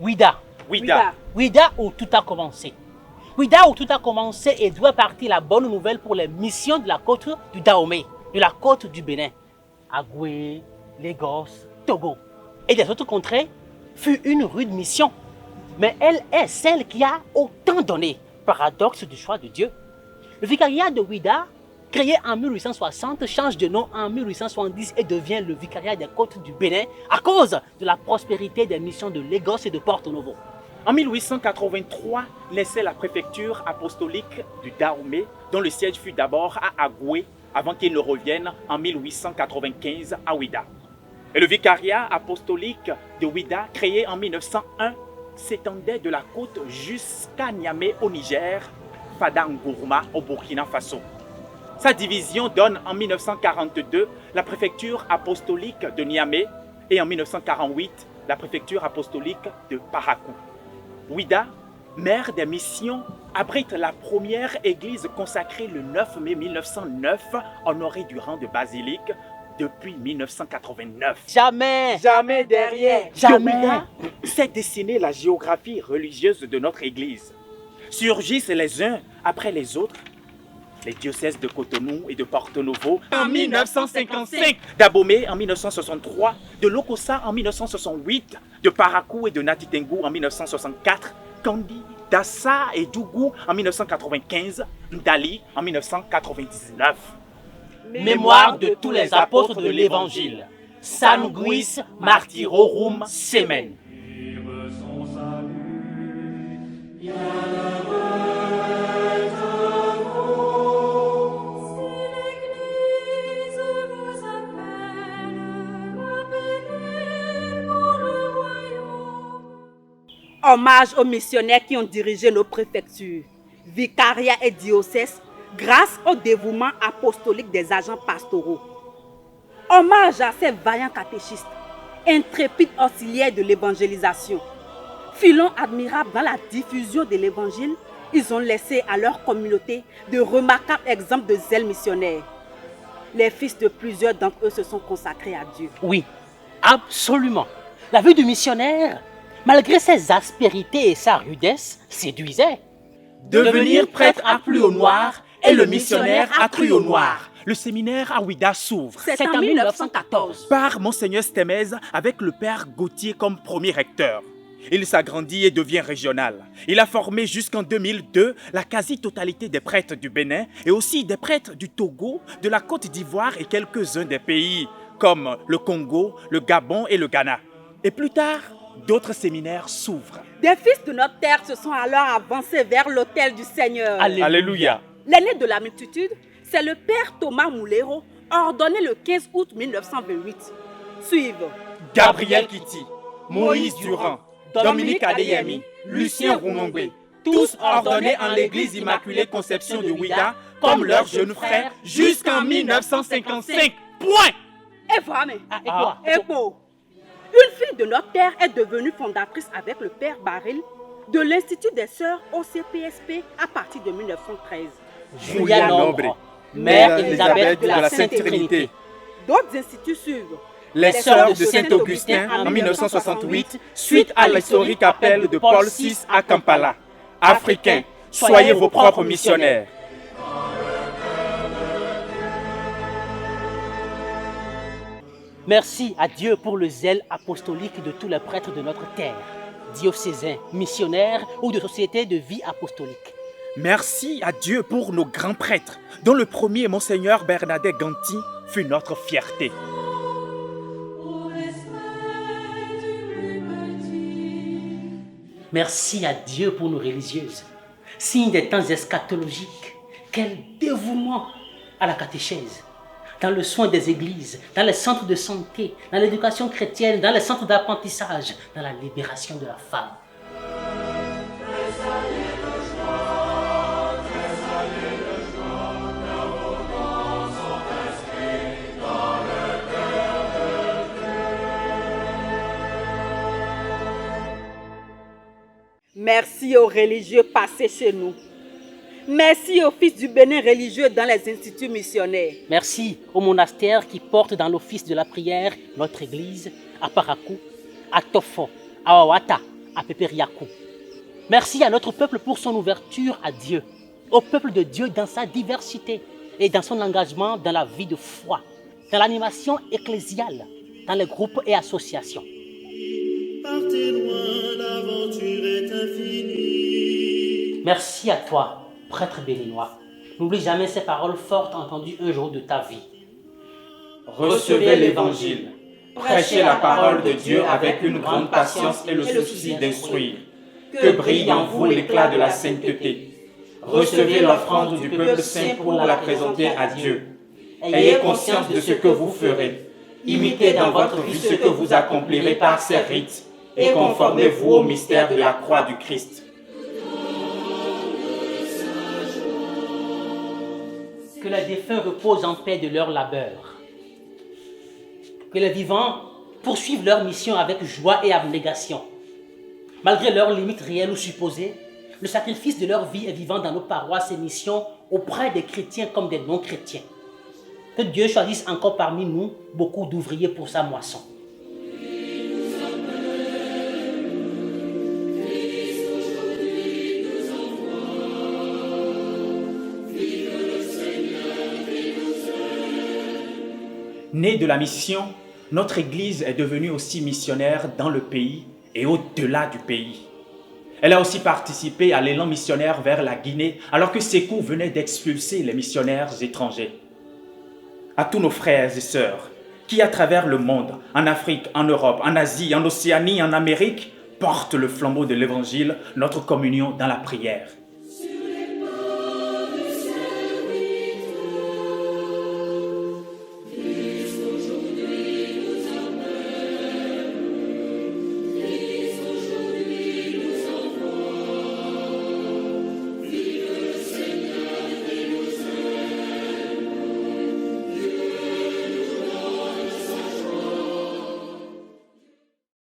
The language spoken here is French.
Ouida. Ouida. Ouida où tout a commencé. Ouida où tout a commencé et doit partir la bonne nouvelle pour les missions de la côte du Dahomey, de la côte du Bénin. Agoué, Lagos, Togo et des autres contrées fut une rude mission. Mais elle est celle qui a autant donné. Paradoxe du choix de Dieu. Le vicariat de Ouida, créé en 1860, change de nom en 1870 et devient le vicariat des côtes du Bénin à cause de la prospérité des missions de Lagos et de Porto Novo. En 1883, naissait la préfecture apostolique du Dahomey, dont le siège fut d'abord à Agoué, avant qu'il ne revienne en 1895 à Ouida. Et le vicariat apostolique de Ouida, créé en 1901, s'étendait de la côte jusqu'à Niamey au Niger, Fada Ngourma au Burkina Faso. Sa division donne en 1942 la préfecture apostolique de Niamey et en 1948 la préfecture apostolique de Parakou. Ouida, mère des missions, abrite la première église consacrée le 9 mai 1909, honorée du rang de basilique depuis 1989. Jamais derrière. De Ouida s'est dessinée la géographie religieuse de notre église. Surgissent les uns après les autres les diocèses de Cotonou et de Porto Novo en 1955, d'Abomey en 1963, de Lokossa en 1968, de Parakou et de Natitengu en 1964, Kandi, Dassa et Dougou en 1995, Ndali en 1999. Mémoire de tous les apôtres de l'Évangile. Sanguis Martyrorum Semen. Hommage aux missionnaires qui ont dirigé nos préfectures, vicariats et diocèses grâce au dévouement apostolique des agents pastoraux. Hommage à ces vaillants catéchistes, intrépides auxiliaires de l'évangélisation. Filons admirables dans la diffusion de l'évangile, ils ont laissé à leur communauté de remarquables exemples de zèle missionnaire. Les fils de plusieurs d'entre eux se sont consacrés à Dieu. Oui, absolument. La vie du missionnaire, malgré ses aspérités et sa rudesse, séduisait. Devenir prêtre accru au noir et le missionnaire accru au noir. Le séminaire à Ouida s'ouvre. C'est en 1914. Par Monseigneur Stemez avec le père Gauthier comme premier recteur. Il s'agrandit et devient régional. Il a formé jusqu'en 2002 la quasi-totalité des prêtres du Bénin et aussi des prêtres du Togo, de la Côte d'Ivoire et quelques-uns des pays comme le Congo, le Gabon et le Ghana. Et plus tard, d'autres séminaires s'ouvrent. Des fils de notre terre se sont alors avancés vers l'autel du Seigneur. Alléluia. L'aîné de la multitude, c'est le père Thomas Moulero, ordonné le 15 août 1928. Suivent Gabriel Kitty, Moïse Durand, Dominique Adeyemi, Lucien Roumongwe, tous ordonnés en l'église Immaculée Conception de Ouida comme leurs jeunes frères jusqu'en 1955. Point. Et voilà. quoi? Et quoi? Une fille de notre terre est devenue fondatrice avec le père Baril de l'Institut des Sœurs au CPSP à partir de 1913. Julia Nombre, Mère Élisabeth de la Sainte Trinité. D'autres instituts suivent. Les Sœurs de Saint-Augustin en 1968, suite à l'historique appel de Paul VI à Kampala. Africains, soyez vos propres missionnaires. Merci à Dieu pour le zèle apostolique de tous les prêtres de notre terre, diocésains, missionnaires ou de sociétés de vie apostolique. Merci à Dieu pour nos grands prêtres, dont le premier, Monseigneur Bernadette Ganti, fut notre fierté. Merci à Dieu pour nos religieuses, signe des temps eschatologiques. Quel dévouement à la catéchèse, dans le soin des églises, dans les centres de santé, dans l'éducation chrétienne, dans les centres d'apprentissage, dans la libération de la femme. Merci aux religieux passés chez nous. Merci aux fils du Bénin religieux dans les instituts missionnaires. Merci aux monastères qui portent dans l'office de la prière notre église à Parakou, à Tofo, à Wawata, à Pépé Riakou. Merci à notre peuple pour son ouverture à Dieu, au peuple de Dieu dans sa diversité et dans son engagement dans la vie de foi, dans l'animation ecclésiale, dans les groupes et associations. Partez loin, l'aventure est infinie. Merci à toi, prêtre béninois. N'oublie jamais ces paroles fortes entendues un jour de ta vie. Recevez l'Évangile. Prêchez la parole de Dieu avec une grande patience et le souci d'instruire. Que brille en vous l'éclat de la sainteté. Recevez l'offrande du peuple saint pour la présenter à Dieu. Ayez conscience de ce que vous ferez. Imitez dans votre vie ce que vous accomplirez par ces rites et conformez-vous au mystère de la croix du Christ. Que les défunts reposent en paix de leur labeur. Que les vivants poursuivent leur mission avec joie et abnégation. Malgré leurs limites réelles ou supposées, le sacrifice de leur vie est vivant dans nos paroisses et missions auprès des chrétiens comme des non-chrétiens. Que Dieu choisisse encore parmi nous beaucoup d'ouvriers pour sa moisson. Née de la mission, notre Église est devenue aussi missionnaire dans le pays et au-delà du pays. Elle a aussi participé à l'élan missionnaire vers la Guinée alors que Sékou venait d'expulser les missionnaires étrangers. À tous nos frères et sœurs qui, à travers le monde, en Afrique, en Europe, en Asie, en Océanie, en Amérique, portent le flambeau de l'Évangile, notre communion dans la prière.